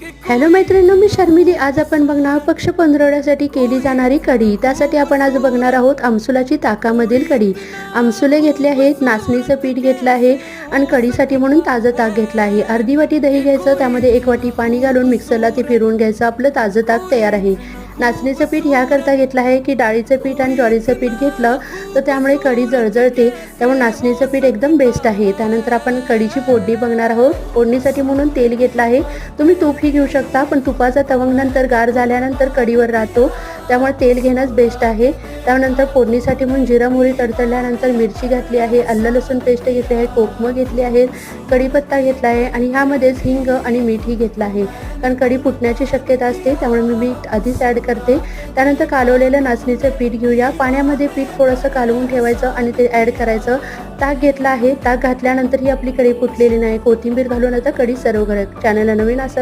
Hello मैत्रिणींनो, मी शर्मिली। आज आपण बघणार पक्ष पंधरवड्यासाठी केली जाणारी कढी। त्यासाठी आपण आज बघणार आहोत आमसुलाची ताकामधील कढी। आमसुले घेतले आहेत, नाचणीचं पीठ घेतलं आहे आणि कढीसाठी म्हणून ताजं ताक घेतलं आहे। अर्धी वाटी दही घ्यायचं, त्यामध्ये 1 वाटी पाणी घालून मिक्सरला ते फिरवून घ्यायचं। आपलं ताजं ताक तयार आहे। नाचणीचं पीठ ह्याकरता घेतलं आहे की डाळीचं पीठ आणि ज्वारीचं पीठ घेतलं तर त्यामुळे कढी जळजळते, त्यामुळे नाचणीचं पीठ एकदम बेस्ट आहे। त्यानंतर आपण कढीची फोडणी बघणार आहोत। फोडणीसाठी म्हणून तेल घेतलं आहे, तुम्ही तूपही घेऊ शकता, पण तुपाचा तवंग नंतर गार झाल्यानंतर कढीवर राहतो, त्यामुळे तेल घेणंच बेस्ट आहे। त्यानंतर फोडणीसाठी म्हणून जिरा मोहरी तडतडल्यानंतर मिरची घातली आहे, आलं लसूण पेस्ट घेतली आहे, कोकमं घेतली आहे, कढीपत्ता घेतला आहे आणि ह्यामध्येच हिंग आणि मीठही घेतलं आहे, कारण कढी फुटण्याची शक्यता असते, त्यामुळे मी मीठ आधीच ॲड करते। त्यानंतर कालवलेलं नाचणीचं पीठ घेऊया। पाण्यामध्ये पीठ थोडंसं कालवून ठेवायचं आणि ते ॲड करायचं। ताक घेतला आहे, ताक घातल्यानंतर ही आपली कढी फुटलेली नाही। कोथिंबीर घालून आता कढी सर्व करा। चॅनलला नवीन असाल